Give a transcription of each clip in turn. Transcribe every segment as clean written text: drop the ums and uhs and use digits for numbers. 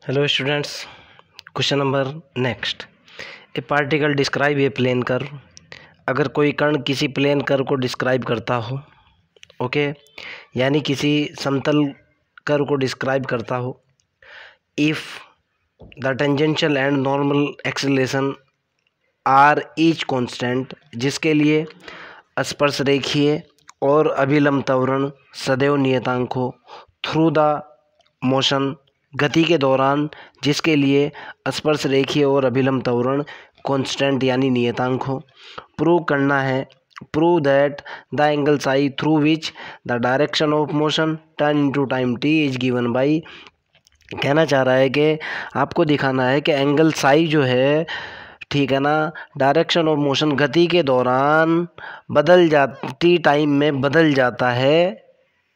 Hello students, question number next. A particle describe a plane curve. अगर कोई कण किसी प्लेन कर्व को डिस्क्राइब करता हो, ओके, यानी किसी समतल कर्व को डिस्क्राइब करता हो, if the tangential and normal acceleration are each constant, जिसके लिए स्पर्श रेखीय और अभिलंब त्वरण सदैव नियतांक हो, थ्रू द मोशन, गति के दौरान, जिसके लिए स्पर्श रेखीय और अभिलंब त्वरण कांस्टेंट यानी नियतांक हो। प्रूव करना है, prove that the angle Sai through which the direction of motion turn into time T is given by. कहना चाह रहा है कि आपको दिखाना है कि एंगल साई जो है, ठीक है ना, डायरेक्शन ऑफ मोशन गति के दौरान बदल जाती टाइम में बदल जाता है,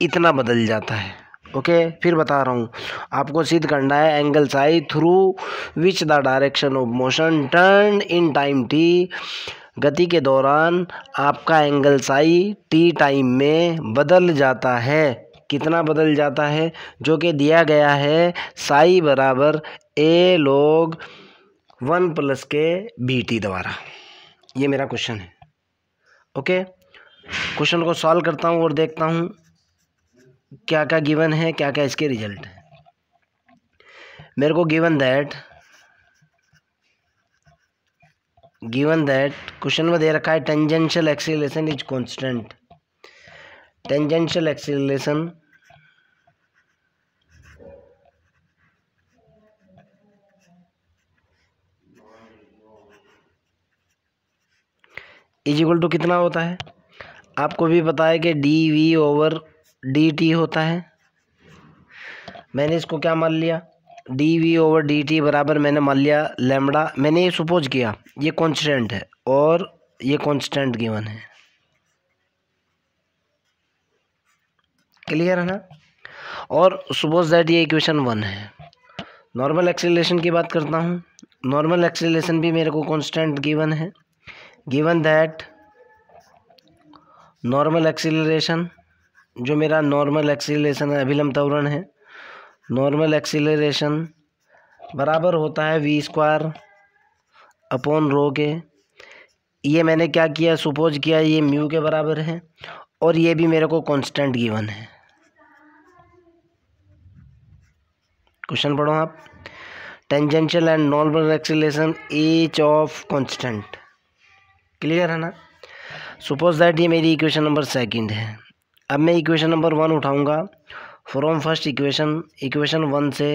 इतना बदल जाता है। ओके, फिर बता रहा हूँ, आपको सिद्ध करना है angle Sai through which the direction of motion turn in time T, गति के दौरान आपका एंगल साई टी टाइम में बदल जाता है। कितना बदल जाता है? जो कि दिया गया है साई बराबर ए log 1 प्लस के बी टी द्वारा। ये मेरा क्वेश्चन है। ओके, क्वेश्चन को सॉल्व करता हूँ और देखता हूँ क्या क्या गिवन है, क्या क्या इसके रिजल्ट है। मेरे को गिवन दैट क्वेश्चन में दे रखा है tangential acceleration is constant. Tangential acceleration is equal to कितना होता है? आपको भी पता है कि d v over D t होता है। मैंने इसको क्या मान लिया? D v over D t बराबर मैंने मान लिया लैम्बडा। मैंने ये सपोज किया ये कांस्टेंट है और ये कांस्टेंट गिवन है। क्लियर है ना? और सपोज दैट ये इक्वेशन 1 है। नॉर्मल एक्सीलरेशन की बात करता हूँ। नॉर्मल एक्सीलरेशन भी मेरे को कांस्टेंट गिवन है। गिवन दैट नॉर्मल एक्सीलरेशन, जो मेरा नॉर्मल एक्सीलरेशन है, अभिलंब त्वरण है, नॉर्मल एक्सीलरेशन बराबर होता है वी स्क्वायर अपॉन रो के। ये मैंने क्या किया, सपोज किया ये म्यू के बराबर है और ये भी मेरे को कांस्टेंट गिवन है। क्वेश्चन पढ़ो आप। Tangential and normal acceleration each of constant. Clear है ना? सपोज दैट ये मेरी इक्वेशन नंबर 2 है। अब मैं इक्वेशन नंबर 1 उठाऊंगा फ्रॉम फर्स्ट इक्वेशन 1 से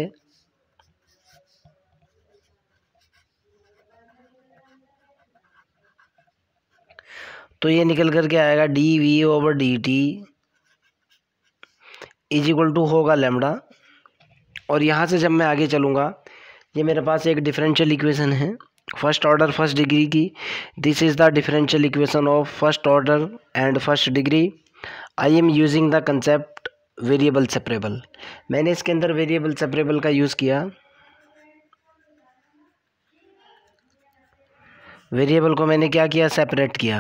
तो ये निकल करके आएगा d v over D t is equal to होगा लैम्बडा। और यहाँ से जब मैं आगे चलूँगा, ये मेरे पास एक डिफरेंशियल इक्वेशन है फर्स्ट ऑर्डर फर्स्ट डिग्री की। This is the differential equation of first order and first degree. I am using the concept variable separable. मैंने इसके अंदर वेरिएबल सेपरेबल का यूज़ किया। वेरिएबल को मैंने क्या किया, सेपरेट किया।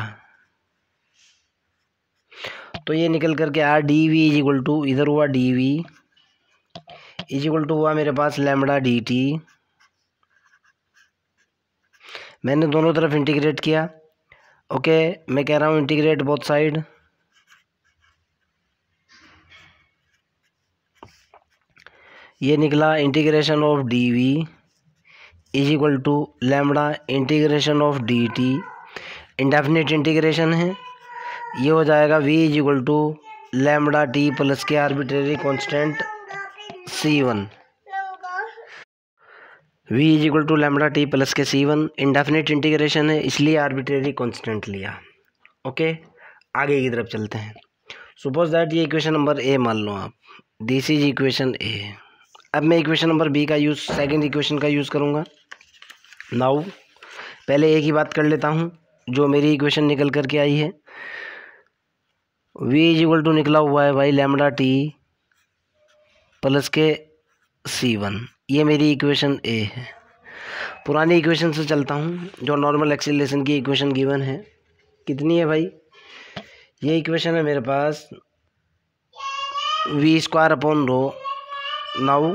तो ये निकल करके आया d we is equal to, इधर हुआ d we is equal to हुआ मेरे पास लैम्बडा डी टी। मैंने दोनों तरफ इंटीग्रेट किया। ओके, मैं कह रहा हूँ इंटीग्रेट बोथ साइड। ये निकला integration of D we is equal to lambda integration of D T. Indefinite integration है, ये हो जाएगा V is equal to lambda T plus K arbitrary constant C1। V is equal to lambda T plus के C1। Indefinite integration है इसलिए arbitrary constant लिया। Okay, आगे की तरफ चलते हैं। सपोज दैट ये इक्वेशन नंबर ए मान लो आप, दिस इज इक्वेशन ए। अब मैं इक्वेशन नंबर बी का यूज़, सेकंड इक्वेशन का यूज़ करूँगा। नाउ पहले एक ही बात कर लेता हूँ जो मेरी इक्वेशन निकल करके आई है। वी इज इक्वल टू निकला हुआ है भाई लैम्बडा टी प्लस के C1। ये मेरी इक्वेशन ए है। पुरानी इक्वेशन से चलता हूँ जो नॉर्मल एक्सीलरेशन की इक्वेशन गिवन है। कितनी है भाई? ये इक्वेशन है मेरे पास V square upon rho. Now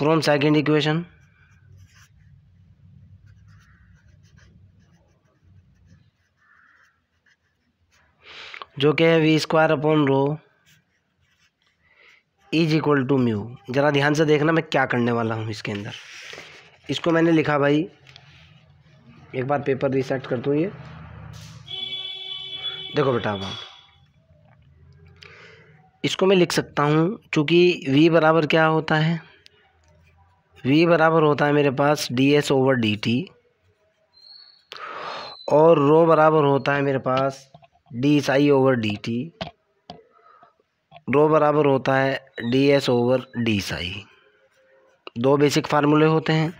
from second equation जो कि है V square upon rho is equal to mu. ज़रा ध्यान से देखना मैं क्या करने वाला हूँ इसके अंदर। इसको मैंने लिखा भाई, एक बार पेपर रीसेट कर दूँ। ये देखो बेटा, अब इसको मैं लिख सकता हूँ, चूँकि v बराबर क्या होता है, v बराबर होता है मेरे पास ds ओवर dt, और रो बराबर होता है मेरे पास D psi over D T, rho बराबर होता है D S over D psi. दो बेसिक फार्मूले होते हैं,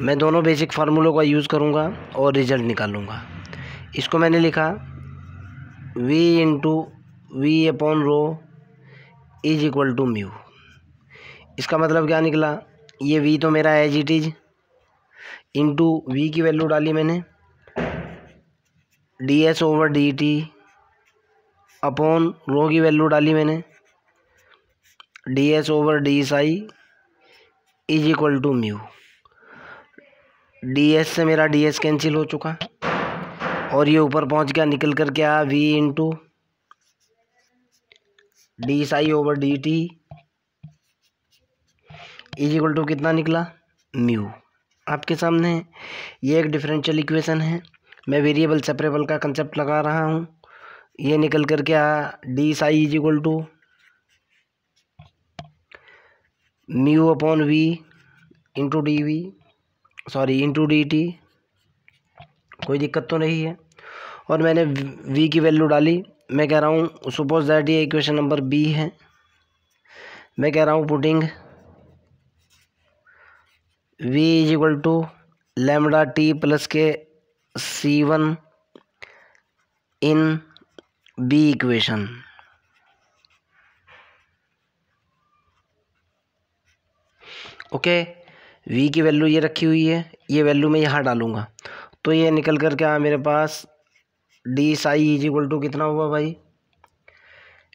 मैं दोनों बेसिक फार्मूलों का यूज़ करूँगा और रिजल्ट निकालूँगा। इसको मैंने लिखा v into v upon rho is equal to mu. इसका मतलब क्या निकला, ये v तो मेरा as it is, into v की वैल्यू डाली मैंने d S over D t, upon rho की वैल्यू डाली मैंने d S over D psi is equal to mu. D s से मेरा डी एस कैंसिल हो चुका और ये ऊपर पहुंच गया, निकल कर क्या v into d psi over D t is equal to कितना निकला, म्यू। आपके सामने ये एक डिफरेंशियल इक्वेशन है, मैं वेरिएबल सेपरेबल का कंसेप्ट लगा रहा हूँ। ये निकल कर क्या d psi is equal to mu upon v into d v, sorry into d t. कोई दिक्कत तो नहीं है। और मैंने v की वैल्यू डाली। मैं कह रहा हूँ सपोज दैट ये इक्वेशन नंबर b है। मैं कह रहा हूँ putting v is equal to lambda t plus के c1 in b equation. Okay, v की वैल्यू ये रखी हुई है, ये वैल्यू मैं यहाँ डालूँगा तो ये निकल कर क्या मेरे पास D psi is equal to कितना हुआ भाई,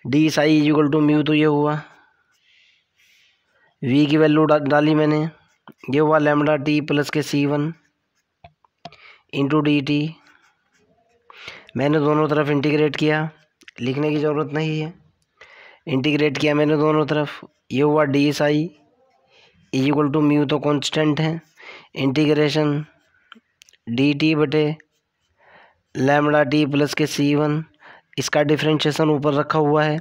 D psi is equal to mu, तो ये हुआ। v की वैल्यू डाली मैंने, ये हुआ लैम्डा टी प्लस के c1 इंटू डी टी। मैंने दोनों तरफ इंटीग्रेट किया, लिखने की ज़रूरत नहीं है, इंटीग्रेट किया मैंने दोनों तरफ। ये हुआ d psi is equal to mu तो कांस्टेंट है, इंटीग्रेशन डी टी बटे लैम्डा टी प्लस के c1, इसका डिफ्रेंशिएशन ऊपर रखा हुआ है।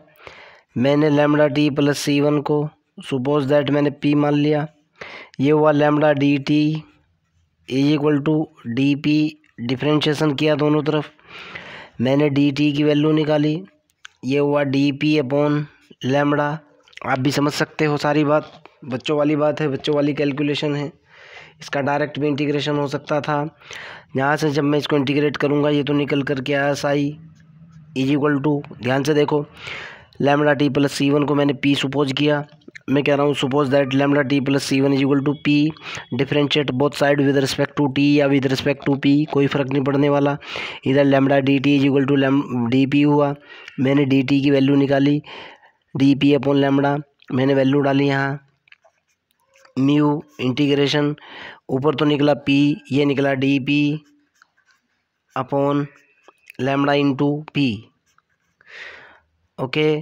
मैंने लैम्डा टी प्लस c1 को सपोज दैट मैंने p मान लिया। ये हुआ lambda d t is equal to d p, differentiation किया दोनों तरफ, मैंने डी टी की वैल्यू निकाली। ये हुआ डी पी अपॉन लैम्डा। आप भी समझ सकते हो, सारी बात बच्चों वाली बात है, बच्चों वाली कैलकुलेशन है। इसका डायरेक्ट भी इंटीग्रेशन हो सकता था। यहाँ से जब मैं इसको इंटीग्रेट करूँगा ये तो निकल कर के आया साई इज इक्वल टू, ध्यान से देखो, लैम्डा टी प्लस c1 को मैंने p सपोज किया। मैं कह रहा हूँ suppose that lambda t plus c1 is equal to p, differentiate both side with respect to t या विद रिस्पेक्ट टू p, कोई फ़र्क नहीं पड़ने वाला। इधर lambda d t is equal to d p हुआ, मैंने डी टी की वैल्यू निकाली, डी पी अपॉन लैम्डा, मैंने वैल्यू डाली यहाँ म्यू, इंटीग्रेशन ऊपर तो निकला p, ये निकला D p upon lambda into P. Okay,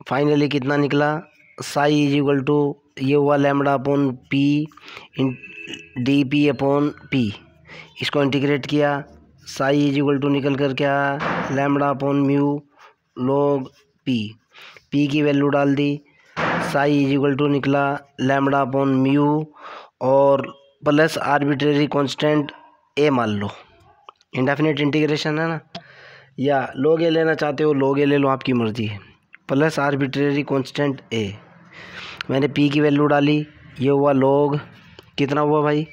finally कितना निकला, साई इज इक्वल टू, ये हुआ lambda upon P in D p upon P. इसको इंटीग्रेट किया, साई इज इक्वल टू निकल कर क्या lambda upon mu log P, P की वैल्यू डाल दी, साई इज इक्वल टू निकला लैम्डा अपॉन म्यू और प्लस आर्बिट्रेरी कांस्टेंट ए मान लो, इंडेफिनिट इंटीग्रेशन है ना, या लॉग ए लेना चाहते हो लॉग ए ले लो, आपकी मर्ज़ी है, प्लस आर्बिट्रेरी कांस्टेंट ए। मैंने p की वैल्यू डाली, ये हुआ लॉग, कितना हुआ भाई,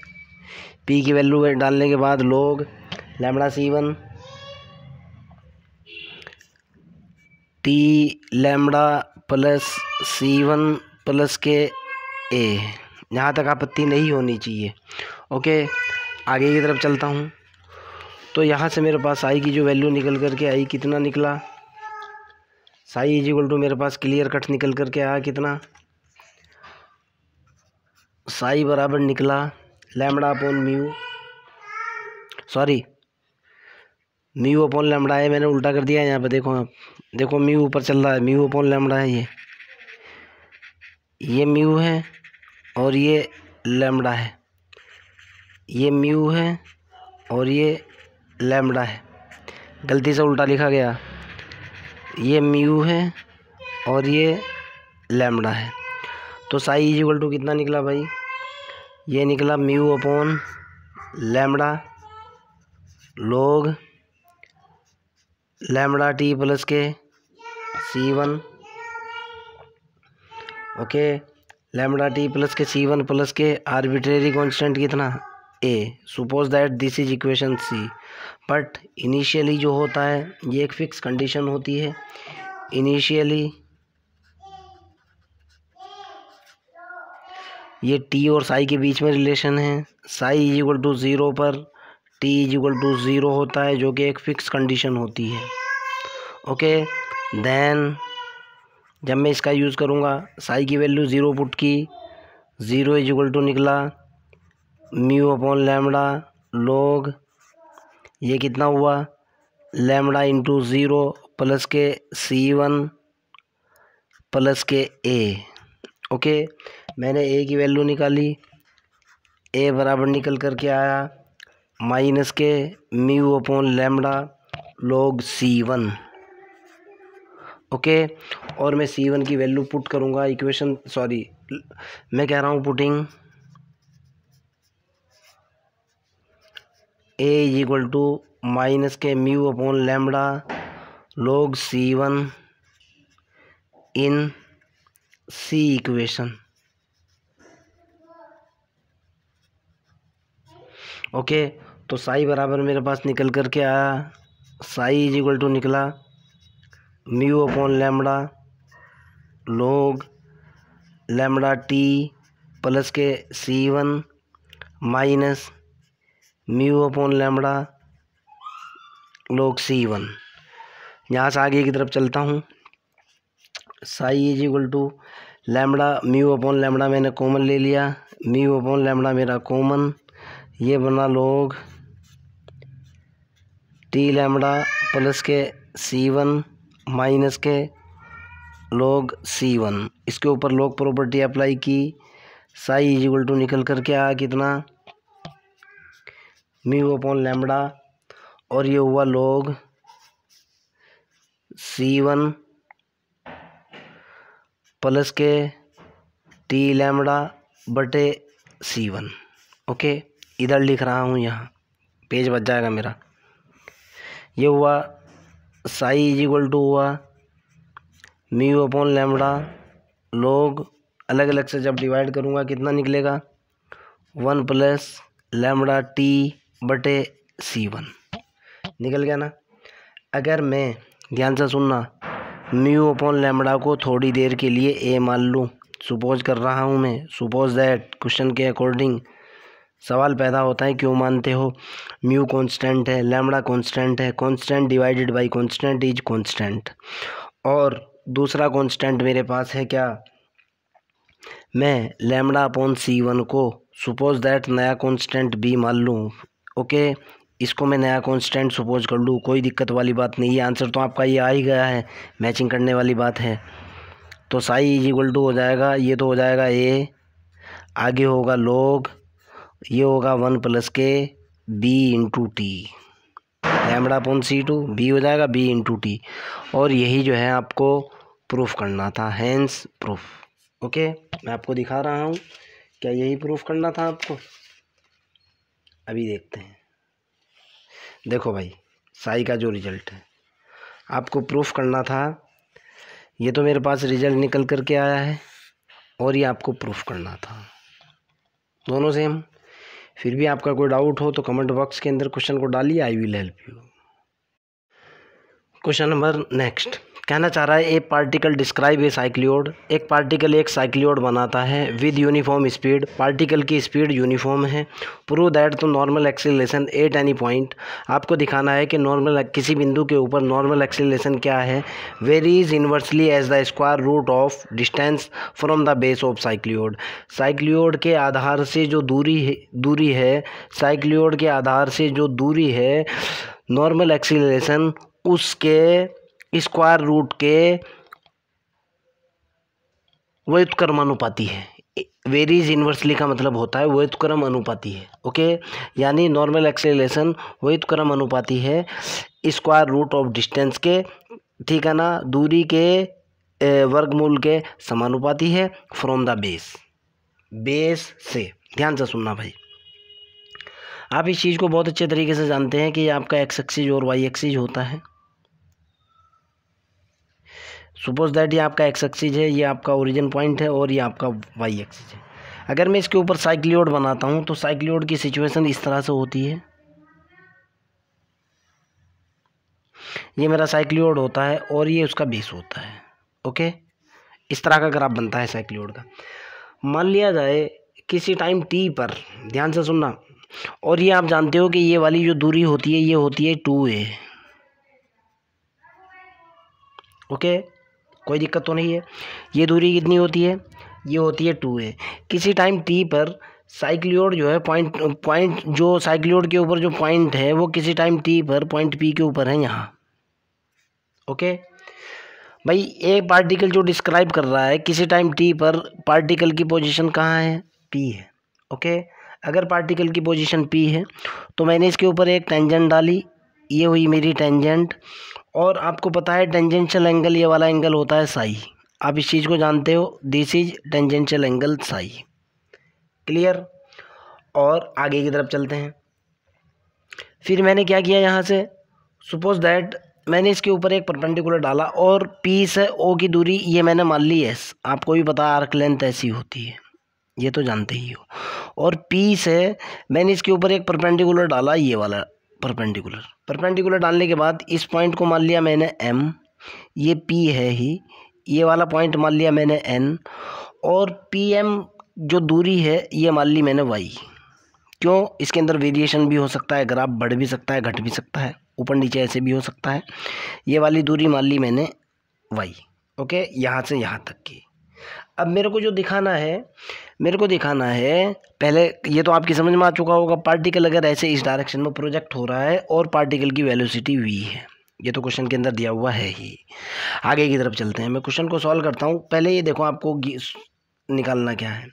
p की वैल्यू डालने के बाद log lambda c1 T lambda plus c1 plus के a। यहाँ तक आपत्ति नहीं होनी चाहिए। ओके, आगे की तरफ चलता हूँ। तो यहाँ से मेरे पास आई की जो वैल्यू निकल करके आई, कितना निकला, साई इज इक्वल टू मेरे पास क्लियर कट निकल करके आया कितना, साई बराबर निकला lambda upon mu, sorry mu upon lambda है, मैंने उल्टा कर दिया है यहाँ पे। देखो आप, देखो म्यू ऊपर चल रहा है, म्यू अपॉन लैम्बडा है। ये म्यू है और ये लैम्बडा है, ये म्यू है और ये लैम्बडा है। गलती से उल्टा लिखा गया, ये म्यू है और ये लैम्बडा है। तो साई इज इक्वल टू कितना निकला भाई? ये निकला म्यू अपॉन लैम्बडा लोग लैम्बडा टी प्लस के C1, okay. Lambda T plus के C1 plus K arbitrary constant कितना? A। Suppose that this is equation C। But initially जो होता है ये एक फिक्स कंडीशन होती है। इनिशियली ये T और साई के बीच में रिलेशन है। साई इज इक्वल टू 0 पर T इज इक्वल टू 0 होता है, जो कि एक फिक्स कंडीशन होती है, ओके। देन जब मैं इसका यूज़ करूँगा, साई की वैल्यू 0 पुट की, 0 इज इक्वल टू निकला म्यू अपॉन लैम्बडा लोग, ये कितना हुआ? लैम्बडा इंटू 0 प्लस के C1 प्लस के A, ओके। मैंने A की वैल्यू निकाली, A बराबर निकल कर के आया माइनस के mu upon lambda log C1, okay. और मैं C1 की वैल्यू पुट करूँगा इक्वेशन, सॉरी मैं कह रहा हूँ putting A is equal to minus के mu upon lambda log C1 इन C इक्वेशन, ओके। तो साई बराबर मेरे पास निकल कर के आया, साई इज इक्वल टू निकला म्यू अपॉन लैम्बडा लोग लैम्बडा टी प्लस के C1 minus mu upon lambda log C1। यहाँ से आगे की तरफ चलता हूँ। Psi is equal to lambda mu upon lambda मैंने कॉमन ले लिया, म्यू अपॉन लैम्बडा मेरा कॉमन, ये बना लोग टी लैम्बडा प्लस के C1 माइनस के लोग C1। इसके ऊपर लोग प्रॉपर्टी अप्लाई की, साई इज इक्वल टू निकल करके आया कितना? म्यू अपॉन लैम्बडा, और ये हुआ लोग C1 प्लस के टी लैम्बडा बटे C1, ओके। इधर लिख रहा हूँ, यहाँ पेज बच जाएगा मेरा। ये हुआ साई इज इक्वल टू हुआ म्यू अपॉन लैम्बडा लोग, अलग अलग से जब डिवाइड करूँगा कितना निकलेगा? 1 प्लस लैम्बडा टी बटे C1 निकल गया ना। अगर मैं, ध्यान से सुनना, म्यू अपॉन लैम्बडा को थोड़ी देर के लिए A मान लूँ, सपोज कर रहा हूँ मैं, सपोज दैट क्वेश्चन के अकॉर्डिंग सवाल पैदा होता है, क्यों मानते हो? म्यू कांस्टेंट है, लैम्बडा कांस्टेंट है, constant divided by constant is constant. और दूसरा कांस्टेंट मेरे पास है क्या? मैं लैम्बडा अपॉन C1 को सपोज दैट नया कांस्टेंट B मान लूँ, ओके। इसको मैं नया कांस्टेंट सपोज कर लूँ, कोई दिक्कत वाली बात नहीं है। आंसर तो आपका ये आ ही गया है, मैचिंग करने वाली बात है। तो साई इज इक्वल टू हो जाएगा, ये तो हो जाएगा A, आगे होगा लोग, ये होगा 1 प्लस के B into T, lambda upon C2, B हो जाएगा B इंटू टी। और यही जो है आपको प्रूफ करना था, हैंस प्रूफ, ओके। मैं आपको दिखा रहा हूँ, क्या यही प्रूफ करना था आपको? अभी देखते हैं। देखो भाई, साई का जो रिजल्ट है आपको प्रूफ करना था, ये तो मेरे पास रिजल्ट निकल कर के आया है, और ये आपको प्रूफ करना था, दोनों सेम। फिर भी आपका कोई डाउट हो तो कमेंट बॉक्स के अंदर क्वेश्चन को डालिए, I will help you. Question number next, कहना चाह रहा है ए पार्टिकल डिस्क्राइब ए साइक्लियोड, एक पार्टिकल एक साइक्लियोड बनाता है विद यूनिफॉर्म स्पीड, पार्टिकल की स्पीड यूनिफॉर्म है। प्रूव दैट तो normal acceleration at any point, आपको दिखाना है कि नॉर्मल किसी बिंदु के ऊपर नॉर्मल एक्सीलरेशन क्या है, varies inversely as the square root of distance from the base of cycloid, cycloid के आधार से जो दूरी है साइक्लियोड के आधार से जो दूरी है नॉर्मल एक्सीलरेशन उसके स्क्वायर रूट के व्युत्क्रमानुपाती है। वेरीज इन्वर्सली का मतलब होता है व्युत्क्रम अनुपाती है। ओके, यानी नॉर्मल एक्सेलरेशन व्युत्क्रम अनुपाती है स्क्वायर रूट ऑफ डिस्टेंस के, ठीक है ना, दूरी के वर्गमूल के समानुपाती है फ्रॉम द बेस से। ध्यान से सुनना भाई, आप इस चीज़ को बहुत अच्छे तरीके से जानते हैं कि ये आपका एक्स एक्सिस और वाई एक्सिस होता है। सपोज दैट ये आपका एक्स एक्सिस है, ये आपका ओरिजिन पॉइंट है और ये आपका वाई एक्सिस है। अगर मैं इसके ऊपर साइक्लियोड बनाता हूँ तो साइक्लियोड की सिचुएशन इस तरह से होती है, ये मेरा साइक्लियोड होता है और ये उसका बेस होता है। ओके, इस तरह का ग्राफ बनता है साइक्लियोड का। मान लिया जाए किसी टाइम टी पर, ध्यान से सुनना, और ये आप जानते हो कि ये वाली जो दूरी होती है ये होती है 2a। ओके, कोई दिक्कत तो नहीं है। ये दूरी कितनी होती है, ये होती है 2a। किसी टाइम t पर साइक्लियोड जो है पॉइंट जो साइक्लियोड के ऊपर जो पॉइंट है वो किसी टाइम t पर पॉइंट p के ऊपर है यहाँ। ओके भाई, एक पार्टिकल जो डिस्क्राइब कर रहा है किसी टाइम t पर पार्टिकल की पोजीशन कहाँ है, p है। ओके, अगर पार्टिकल की पोजीशन p है तो मैंने इसके ऊपर एक टेंजेंट डाली, ये हुई मेरी टेंजेंट, और आपको पता है टेंजेंशियल एंगल ये वाला एंगल होता है साई, आप इस चीज़ को जानते हो, this is tangential angle Sai. Clear, और आगे की तरफ चलते हैं। फिर मैंने क्या किया, यहाँ से सपोज दैट मैंने इसके ऊपर एक परपेंडिकुलर डाला और पी से ओ की दूरी ये मैंने मान ली एस, आपको भी पता आर्क लेंथ ऐसी होती है, ये तो जानते ही हो। और पी से मैंने इसके ऊपर एक परपेंडिकुलर डाला, ये वाला परपेंडिकुलर डालने के बाद इस पॉइंट को मान लिया मैंने एम, ये पी है ही, ये वाला पॉइंट मान लिया मैंने एन, और पी एम जो दूरी है ये मान ली मैंने वाई। क्यों, इसके अंदर वेरिएशन भी हो सकता है, ग्राफ बढ़ भी सकता है, घट भी सकता है, ऊपर नीचे ऐसे भी हो सकता है। ये वाली दूरी मान ली मैंने वाई। ओके, यहाँ से यहाँ तक की। अब मेरे को जो दिखाना है, पहले ये तो आपकी समझ में आ चुका होगा, पार्टिकल अगर ऐसे इस डायरेक्शन में प्रोजेक्ट हो रहा है और पार्टिकल की वेलोसिटी v है, ये तो क्वेश्चन के अंदर दिया हुआ है ही। आगे की तरफ चलते हैं, मैं क्वेश्चन को सॉल्व करता हूँ। पहले ये देखो आपको निकालना क्या है,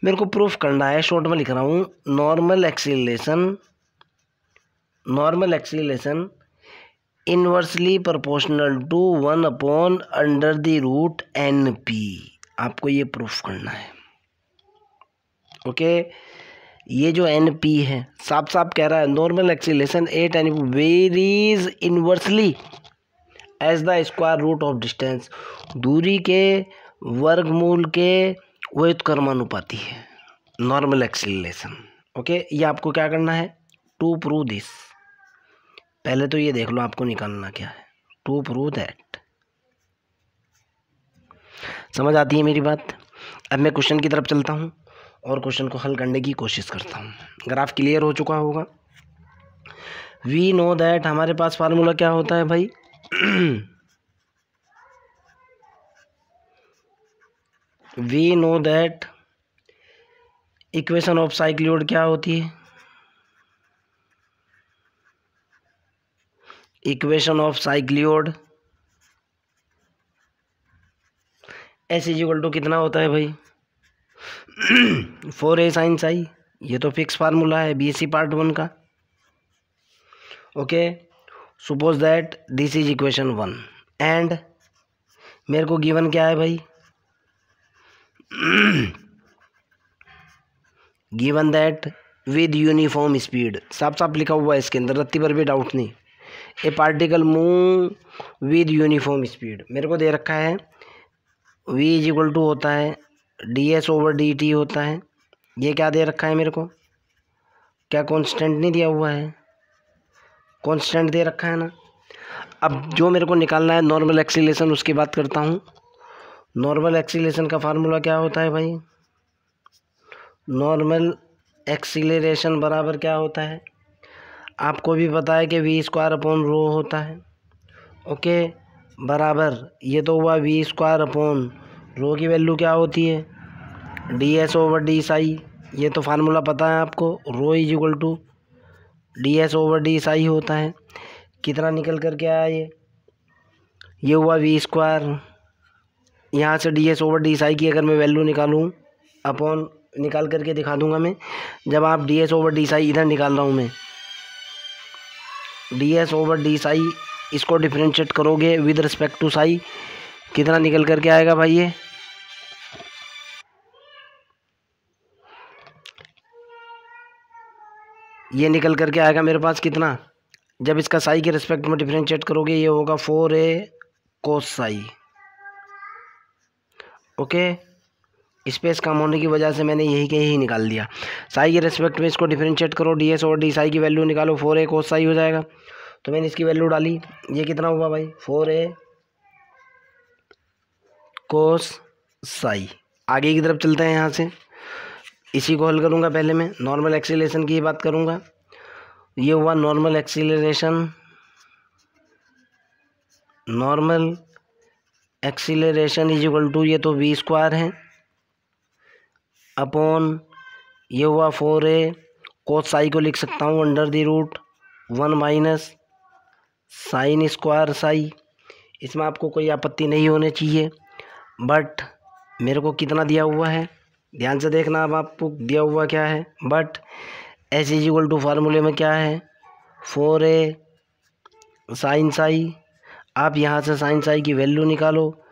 मेरे को प्रूफ करना है, शॉर्ट में लिख रहा हूँ, normal acceleration inversely proportional to 1/√NP, आपको ये प्रूफ करना है। ओके, ये जो NP है साफ साफ कह रहा है normal acceleration at N varies inversely as the square root of distance, दूरी के वर्गमूल के व्युत्क्रमानुपाती है नॉर्मल एक्सीलरेशन। ओके, ये आपको क्या करना है, टू प्रूव दिस, पहले तो ये देख लो आपको निकालना क्या है, टू प्रूव दैट। समझ आती है मेरी बात। अब मैं क्वेश्चन की तरफ चलता हूँ और क्वेश्चन को हल करने की कोशिश करता हूँ। ग्राफ क्लियर हो चुका होगा। वी नो दैट, हमारे पास फार्मूला क्या होता है भाई we know that equation of cycloid क्या होती है, equation of cycloid S is equal to कितना होता है भाई 4a sin साई, ये तो फिक्स फार्मूला है BSc पार्ट 1 का। Okay, suppose that this is equation 1 and मेरे को गिवन क्या है भाई given that with uniform speed, साफ साफ लिखा हुआ है इसके अंदर, रत्ती पर भी डाउट नहीं, ए particle move with uniform speed, मेरे को दे रखा है v इज इक्वल टू होता है ds/dt होता है। ये क्या दे रखा है मेरे को, क्या कांस्टेंट नहीं दिया हुआ है, कांस्टेंट दे रखा है ना। अब जो मेरे को निकालना है नॉर्मल एक्सीलरेशन, उसकी बात करता हूँ। नॉर्मल एक्सीलरेशन का फार्मूला क्या होता है भाई? नॉर्मल एक्सीलरेशन बराबर क्या होता है? आपको भी पता है कि v² होता है। ओके, बराबर ये तो हुआ v²। की वैल्यू क्या होती है? ds/d साई। ये तो फार्मूला पता है आपको, ρ ds/d साई होता है। कितना निकल कर के आया ये हुआ v²। यहाँ से ds/d साई की अगर मैं वैल्यू निकालूँ, अपॉन निकाल करके दिखा दूंगा मैं। जब आप ds/d साई इधर निकाल रहा हूँ मैं, ds/d साई इसको डिफरेंशिएट करोगे विद रिस्पेक्ट टू साई, कितना निकल करके आएगा भाई? ये निकल करके आएगा मेरे पास कितना, जब इसका साई के रिस्पेक्ट में डिफरेंशिएट करोगे, ये होगा 4a cos psi. Okay, space कम होने की वजह से मैंने यही के यही निकाल दिया। साई के रेस्पेक्ट में इसको डिफरेंशिएट करो, ds/d साई की वैल्यू निकालो, 4a cos साई हो जाएगा। तो मैंने इसकी वैल्यू डाली, ये कितना हुआ भाई? 4a cos Sai. आगे की तरफ चलते हैं, यहाँ से इसी को हल करूँगा। पहले मैं नॉर्मल एक्सीलरेशन की बात करूँगा। ये हुआ normal acceleration. Normal acceleration is equal to, ये तो v² है, अपॉन ये हुआ 4a cos साई को लिख सकता हूँ √1 - sin² साई। इसमें आपको कोई आपत्ति नहीं होनी चाहिए, बट मेरे को कितना दिया हुआ है ध्यान से देखना। अब आपको दिया हुआ क्या है, but s is equal to फार्मूले में क्या है? 4a sin Sai. आप यहाँ से sin साई की वैल्यू निकालो,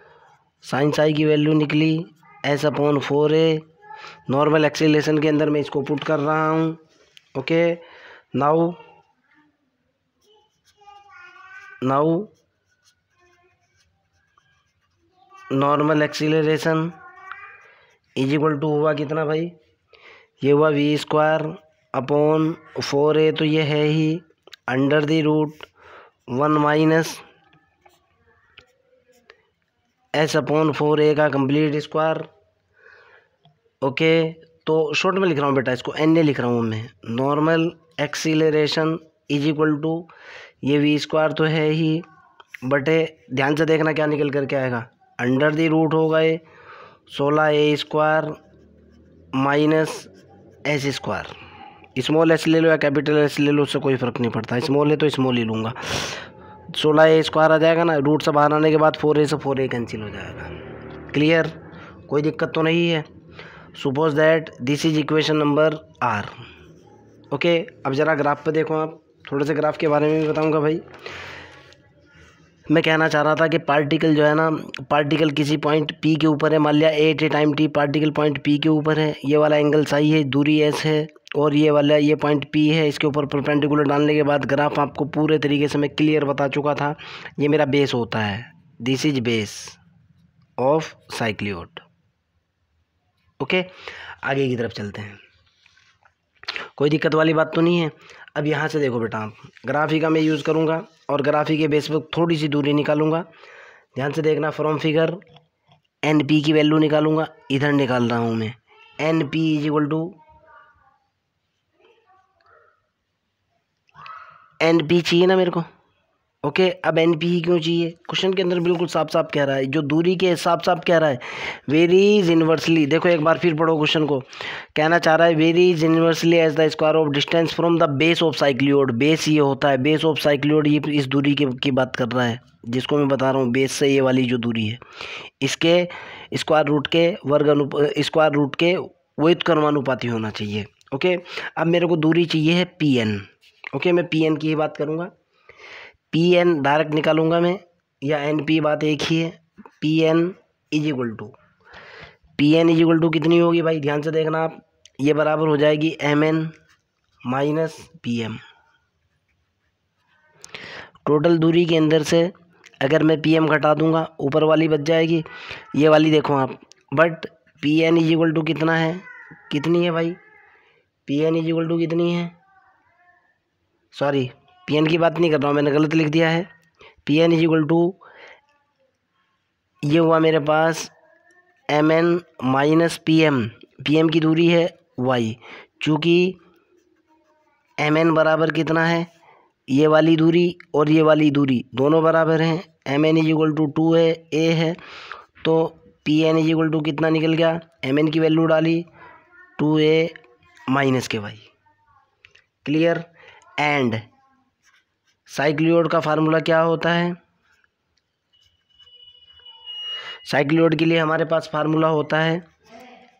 sin साई की वैल्यू निकली s/4a। नॉर्मल एक्सीलरेशन के अंदर मैं इसको पुट कर रहा हूँ। Okay, now normal acceleration is equal to हुआ कितना भाई? ये हुआ v² अपॉन 4a, तो ये है ही √1 - s/4a का कंप्लीट स्क्वायर। ओके, तो शॉर्ट में लिख रहा हूँ बेटा, इसको na लिख रहा हूँ मैं। Normal acceleration is equal to, ये v² तो है ही, बटे ध्यान से देखना क्या निकल करके आएगा, √, होगा ये 16a² - s²। स्मॉल s ले लो या कैपिटल S ले लो, उससे कोई फ़र्क नहीं पड़ता। स्मॉल है तो स्मॉल ही लूँगा। 16a² आ जाएगा ना, रूट से बाहर आने के बाद 4a से 4a कैंसिल हो जाएगा। क्लियर? कोई दिक्कत तो नहीं है। Suppose that this is equation number R। Okay, अब ज़रा ग्राफ पे देखो आप। थोड़े से ग्राफ के बारे में भी बताऊंगा भाई। मैं कहना चाह रहा था कि पार्टिकल जो है ना, पार्टिकल किसी पॉइंट P के ऊपर है, मान लिया a time t, particle point P के ऊपर है, ये वाला एंगल साई है, दूरी s है, और ये वाला ये पॉइंट P है। इसके ऊपर परपेंडिकुलर डालने के बाद ग्राफ आपको पूरे तरीके से मैं क्लियर बता चुका था। ये मेरा बेस होता है, this is base of cycloid. Okay, आगे की तरफ चलते हैं। कोई दिक्कत वाली बात तो नहीं है। अब यहाँ से देखो बेटा, आप ग्राफी का मैं यूज़ करूँगा और ग्राफी के बेस पर थोड़ी सी दूरी निकालूंगा। ध्यान से देखना, फ्रॉम फिगर NP की वैल्यू निकालूंगा। इधर निकाल रहा हूँ मैं, NP is equal to NP चाहिए ना मेरे को। ओके, अब NP ही क्यों चाहिए? क्वेश्चन के अंदर बिल्कुल साफ साफ कह रहा है, जो दूरी के साफ साफ कह रहा है, वेरीज इन्वर्सली। देखो एक बार फिर पढ़ो क्वेश्चन को, कहना चाह रहा है varies inversely as the square of distance from the base of cycloid. Base ये होता है, बेस ऑफ साइक्लियोड, ये इस दूरी की बात कर रहा है, जिसको मैं बता रहा हूँ। बेस से ये वाली जो दूरी है, इसके स्क्वायर रूट के स्क्वायर रूट के व्युत्क्रमानुपाती होना चाहिए। ओके, अब मेरे को दूरी चाहिए है PN। ओके, मैं PN की ही बात करूँगा। PN डायरेक्ट निकालूंगा मैं, या NP, बात एक ही है। PN इज इक्वल टू कितनी होगी भाई? ध्यान से देखना आप, ये बराबर हो जाएगी MN माइनस PM। टोटल दूरी के अंदर से अगर मैं PM घटा दूंगा, ऊपर वाली बच जाएगी, ये वाली देखो आप। But PN is equal to कितना है, कितनी है भाई? PN इज इक्वल टू कितनी है? सॉरी, PN की बात नहीं कर रहा हूँ, मैंने गलत लिख दिया है। P N is equal to, ये हुआ मेरे पास M N minus P M, P M की दूरी है वाई, चूँकि एम एन बराबर कितना है, ये वाली दूरी और ये वाली दूरी दोनों बराबर हैं, M N is equal to 2 है, ए है, तो P N is equal to कितना निकल गया, एम एन की वैल्यू डाली 2a माइनस के वाई। क्लियर। एंड साइक्लियोड का फार्मूला क्या होता है, साइक्लियोड के लिए हमारे पास फार्मूला होता है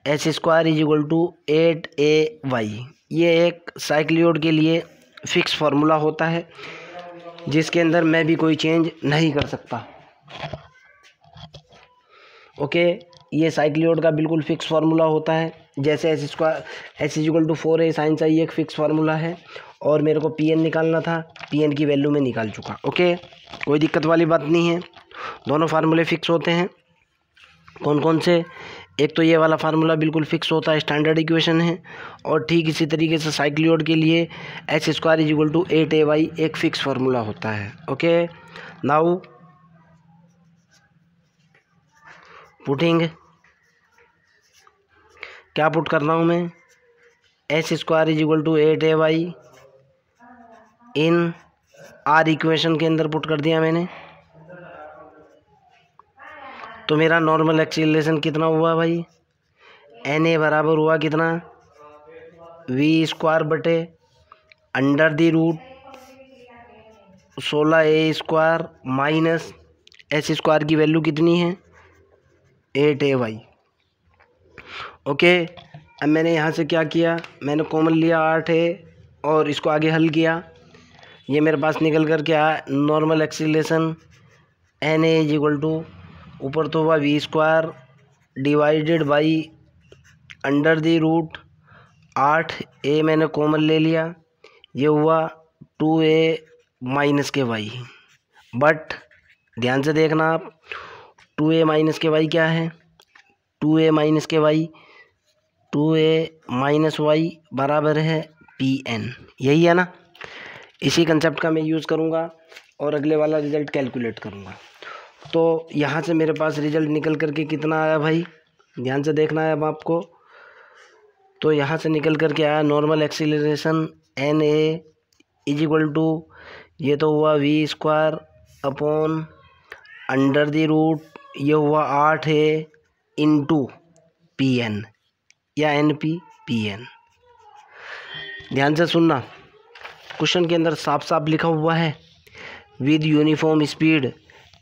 s square is equal to 8ay। ये एक साइक्लियोड के लिए फिक्स फार्मूला होता है जिसके अंदर मैं भी कोई चेंज नहीं कर सकता। ओके, ये साइक्लियोड का बिल्कुल फिक्स फार्मूला होता है, जैसे s square s is equal to 4a sine सा, ये एक फिक्स फार्मूला है, और मेरे को पी एन निकालना था, पी एन की वैल्यू में निकाल चुका। ओके, कोई दिक्कत वाली बात नहीं है, दोनों फार्मूले फिक्स होते हैं। कौन कौन से, एक तो ये वाला फार्मूला बिल्कुल फिक्स होता है, स्टैंडर्ड इक्वेशन है, और ठीक इसी तरीके से साइक्लियोड के लिए s square is equal to 8ay एक फिक्स फार्मूला होता है। ओके, नाउ पुटिंग, क्या पुट कर रहा हूँ मैं, s square is equal to 8ay in our equation के अंदर पुट कर दिया मैंने, तो मेरा नॉर्मल एक्सीलरेशन कितना हुआ भाई, एन ए बराबर हुआ कितना, वी स्क्वायर बटे under the root 16a square minus s square की वैल्यू कितनी है 8ay। ओके, अब मैंने यहाँ से क्या किया, मैंने कॉमन लिया 8a और इसको आगे हल किया, ये मेरे पास निकल कर के आया normal acceleration n A is equal to, ऊपर तो हुआ v square divided by under the root 8a मैंने कॉमन ले लिया, ये हुआ 2a माइनस के वाई। बट ध्यान से देखना आप, 2a माइनस के वाई क्या है, 2a माइनस के वाई, 2a माइनस वाई बराबर है pn, यही है ना। इसी कंसेप्ट का मैं यूज़ करूँगा और अगले वाला रिजल्ट कैलकुलेट करूँगा। तो यहाँ से मेरे पास रिजल्ट निकल करके कितना आया भाई, ध्यान से देखना है अब आपको। तो यहाँ से निकल करके आया normal acceleration n A is equal to, ये तो हुआ v square upon under the root, ये हुआ 8a इंटू पी एन या एन पी एन। ध्यान से सुनना, क्वेश्चन के अंदर साफ साफ लिखा हुआ है with uniform speed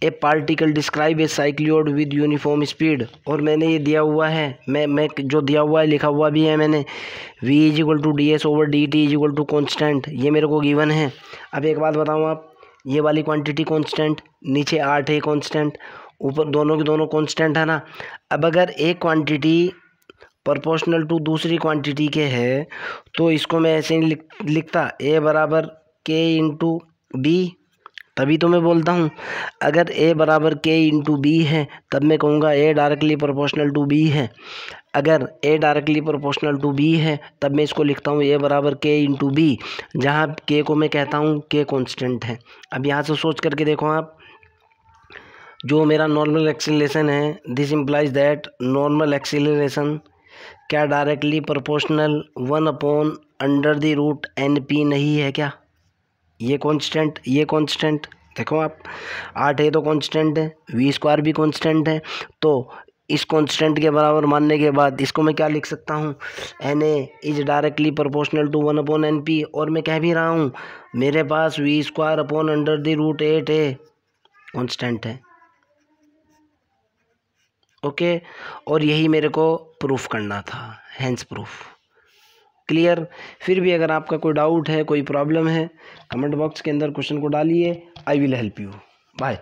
a particle describe a cycloid with uniform speed, और मैंने ये दिया हुआ है, मैं जो दिया हुआ है लिखा हुआ भी है मैंने, v is equal to d S over D t is equal to constant, ये मेरे को गिवन है। अब एक बात बताऊँ आप, ये वाली क्वांटिटी कॉन्स्टेंट, नीचे 8 है कॉन्स्टेंट, ऊपर दोनों की दोनों कॉन्स्टेंट है ना। अब अगर एक क्वांटिटी प्रोपोर्शनल टू दूसरी क्वांटिटी के है तो इसको मैं ऐसे ही लिखता a बराबर k इंटू बी, तभी तो मैं बोलता हूँ अगर a बराबर k इंटू बी है तब मैं कहूँगा a directly proportional to b है। अगर a directly proportional to b है तब मैं इसको लिखता हूँ a बराबर k इंटू बी, जहाँ k को मैं कहता हूँ k कॉन्स्टेंट है। अब यहाँ से सोच करके देखो आप, जो मेरा नॉर्मल एक्सीलरेशन है, this implies that normal acceleration क्या directly proportional 1 upon under the root N P नहीं है क्या, ये कांस्टेंट, ये कांस्टेंट देखो आप, 8a तो कांस्टेंट है, वी स्क्वायर भी कांस्टेंट है, तो इस कांस्टेंट के बराबर मानने के बाद इसको मैं क्या लिख सकता हूँ, N A is directly proportional to 1 upon N P, और मैं कह भी रहा हूँ मेरे पास V square upon under the root 8a constant है। ओके, और यही मेरे को प्रूफ करना था, हैंस प्रूफ। क्लियर। फिर भी अगर आपका कोई डाउट है, कोई प्रॉब्लम है, कमेंट बॉक्स के अंदर क्वेश्चन को डालिए, I will help you. Bye.